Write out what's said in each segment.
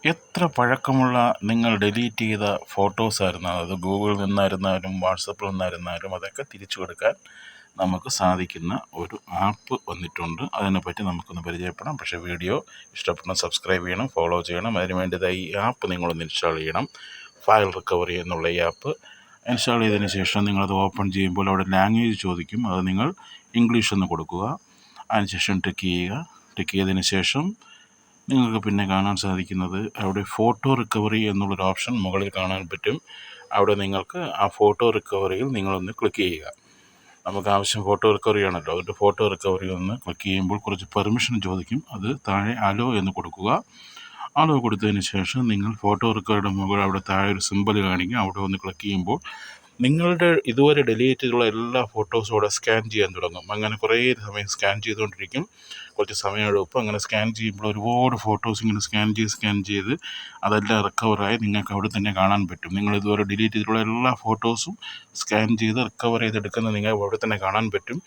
എത്ര പഴക്കമുള്ള നിങ്ങൾ ഡിലീറ്റ് ചെയ്ത ഫോട്ടോസായിരുന്നു അത് ഗൂഗിളിൽ നിന്നായിരുന്നാലും വാട്സപ്പിൽ നിന്നായിരുന്നാലും അതൊക്കെ തിരിച്ചു കൊടുക്കാൻ നമുക്ക് സാധിക്കുന്ന ഒരു ആപ്പ് വന്നിട്ടുണ്ട്. അതിനെപ്പറ്റി നമുക്കൊന്ന് പരിചയപ്പെടാം. പക്ഷേ വീഡിയോ ഇഷ്ടപ്പെട്ടാൽ സബ്സ്ക്രൈബ് ചെയ്യണം, ഫോളോ ചെയ്യണം. അതിന് വേണ്ടിയതായി ഈ ആപ്പ് നിങ്ങളൊന്ന് ഇൻസ്റ്റാൾ ചെയ്യണം. ഫയൽ റിക്കവറി എന്നുള്ള ഈ ആപ്പ് ഇൻസ്റ്റാൾ ചെയ്തതിന് ശേഷം നിങ്ങളത് ഓപ്പൺ ചെയ്യുമ്പോൾ അവിടെ ലാംഗ്വേജ് ചോദിക്കും. അത് നിങ്ങൾ ഇംഗ്ലീഷ് എന്ന് കൊടുക്കുക. അതിനുശേഷം ടിക്ക് ചെയ്യുക. ടിക്ക് ചെയ്തതിന് ശേഷം നിങ്ങൾക്ക് പിന്നെ കാണാൻ സാധിക്കുന്നത് അവിടെ ഫോട്ടോ റിക്കവറി എന്നുള്ളൊരു ഓപ്ഷൻ മുകളിൽ കാണാൻ പറ്റും. അവിടെ നിങ്ങൾക്ക് ആ ഫോട്ടോ റിക്കവറിയിൽ നിങ്ങളൊന്ന് ക്ലിക്ക് ചെയ്യുക. നമുക്ക് ആവശ്യം ഫോട്ടോ റിക്കവറി ആണല്ലോ. അതുകൊണ്ട് ഫോട്ടോ റിക്കവറി ഒന്ന് ക്ലിക്ക് ചെയ്യുമ്പോൾ കുറച്ച് പെർമിഷൻ ചോദിക്കും. അത് താഴെ അലോ എന്ന് കൊടുക്കുക. അലോ കൊടുത്തതിന് ശേഷം നിങ്ങൾ ഫോട്ടോ റിക്കവറിയുടെ മുകളിൽ അവിടെ താഴെ ഒരു സിമ്പൽ കാണിക്കും. അവിടെ ഒന്ന് ക്ലിക്ക് ചെയ്യുമ്പോൾ നിങ്ങളുടെ ഇതുവരെ ഡിലീറ്റ് ചെയ്തുള്ള എല്ലാ ഫോട്ടോസും അവിടെ സ്കാൻ ചെയ്യാൻ തുടങ്ങും. അങ്ങനെ കുറേ സമയം സ്കാൻ ചെയ്തുകൊണ്ടിരിക്കും. കുറച്ച് സമയമെടുക്കും. അങ്ങനെ സ്കാൻ ചെയ്യുമ്പോൾ ഒരുപാട് ഫോട്ടോസ് ഇങ്ങനെ സ്കാൻ ചെയ്ത് അതെല്ലാം റിക്കവറായി നിങ്ങൾക്ക് അവിടെ തന്നെ കാണാൻ പറ്റും. നിങ്ങൾ ഇതുവരെ ഡിലീറ്റ് ചെയ്തിട്ടുള്ള എല്ലാ ഫോട്ടോസും സ്കാൻ ചെയ്ത് റിക്കവർ ചെയ്തെടുക്കുന്നത് നിങ്ങൾക്ക് അവിടെ തന്നെ കാണാൻ പറ്റും.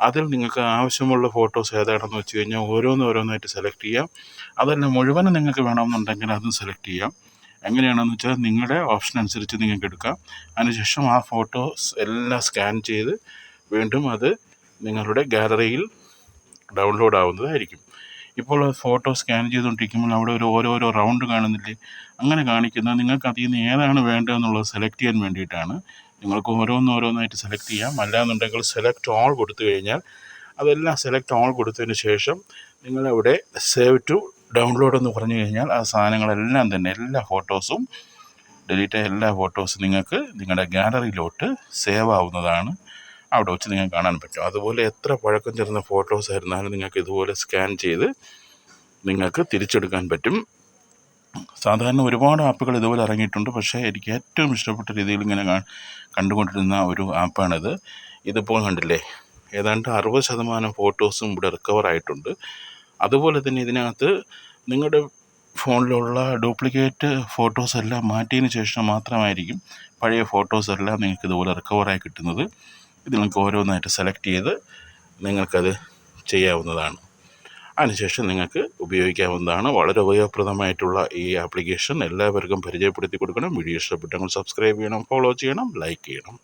അതിൽ നിങ്ങൾക്ക് ആവശ്യമുള്ള ഫോട്ടോസ് ഏതാണെന്ന് വെച്ച് കഴിഞ്ഞാൽ ഓരോന്നായിട്ട് സെലക്ട് ചെയ്യാം. അതല്ല മുഴുവനും നിങ്ങൾക്ക് വേണമെന്നുണ്ടെങ്കിൽ അതും സെലക്ട് ചെയ്യാം. എങ്ങനെയാണെന്ന് വെച്ചാൽ നിങ്ങളുടെ ഓപ്ഷൻ അനുസരിച്ച് നിങ്ങൾക്ക് എടുക്കാം. അതിനുശേഷം ആ ഫോട്ടോസ് എല്ലാം സ്കാൻ ചെയ്ത് വീണ്ടും അത് നിങ്ങളുടെ ഗാലറിയിൽ ഡൗൺലോഡ് ആവുന്നതായിരിക്കും. ഇപ്പോൾ ഫോട്ടോ സ്കാൻ ചെയ്തുകൊണ്ടിരിക്കുമ്പോൾ അവിടെ ഓരോരോ റൗണ്ട് കാണുന്നില്ലേ? അങ്ങനെ കാണിക്കുന്നത് നിങ്ങൾക്ക് അതിൽ നിന്ന് ഏതാണ് വേണ്ടതെന്നുള്ളത് സെലക്ട് ചെയ്യാൻ വേണ്ടിയിട്ടാണ്. നിങ്ങൾക്ക് ഓരോന്നായിട്ട് സെലക്ട് ചെയ്യാം. അല്ലാന്നുണ്ടെങ്കിൽ സെലക്ട് ഓൾ കൊടുത്തു കഴിഞ്ഞാൽ അതെല്ലാം സെലക്ട് ഓൾ കൊടുത്തതിന് ശേഷം നിങ്ങളവിടെ സേവ് ടു ഡൗൺലോഡ് എന്ന് പറഞ്ഞു കഴിഞ്ഞാൽ ആ സാധനങ്ങളെല്ലാം തന്നെ എല്ലാ ഫോട്ടോസും ഡിലീറ്റ് ആയ എല്ലാ ഫോട്ടോസും നിങ്ങൾക്ക് നിങ്ങളുടെ ഗാലറിയിലോട്ട് സേവ് ആവുന്നതാണ്. അവിടെ വെച്ച് നിങ്ങൾക്ക് കാണാൻ പറ്റും. അതുപോലെ എത്ര പഴക്കം ചെന്ന ഫോട്ടോസ് ആയിരുന്നാലും നിങ്ങൾക്ക് ഇതുപോലെ സ്കാൻ ചെയ്ത് നിങ്ങൾക്ക് തിരിച്ചെടുക്കാൻ പറ്റും. സാധാരണ ഒരുപാട് ആപ്പുകൾ ഇതുപോലെ ഇറങ്ങിയിട്ടുണ്ട്. പക്ഷേ എനിക്ക് ഏറ്റവും ഇഷ്ടപ്പെട്ട രീതിയിൽ ഇങ്ങനെ കണ്ടുകൊണ്ടിരുന്ന ഒരു ആപ്പാണിത്. ഇതിപ്പോൾ കണ്ടില്ലേ, ഏതാണ്ട് 60% ഫോട്ടോസും ഇവിടെ റിക്കവർ ആയിട്ടുണ്ട്. അതുപോലെ തന്നെ ഇതിനകത്ത് നിങ്ങളുടെ ഫോണിലുള്ള ഡ്യൂപ്ലിക്കേറ്റ് ഫോട്ടോസ് എല്ലാം മാറ്റിയതിന് ശേഷം മാത്രമായിരിക്കും പഴയ ഫോട്ടോസ് എല്ലാം നിങ്ങൾക്ക് ഇതുപോലെ റിക്കവറായി കിട്ടുന്നത്. ഇത് നിങ്ങൾക്ക് ഓരോന്നായിട്ട് സെലക്ട് ചെയ്ത് നിങ്ങൾക്കത് ചെയ്യാവുന്നതാണ്. അതിനുശേഷം നിങ്ങൾക്ക് ഉപയോഗിക്കാവുന്നതാണ്. വളരെ ഉപയോഗപ്രദമായിട്ടുള്ള ഈ ആപ്ലിക്കേഷൻ എല്ലാവർക്കും പരിചയപ്പെടുത്തി കൊടുക്കണം. വീഡിയോ ഇഷ്ടപ്പെട്ടെങ്കിൽ സബ്സ്ക്രൈബ് ചെയ്യണം, ഫോളോ ചെയ്യണം, ലൈക്ക് ചെയ്യണം.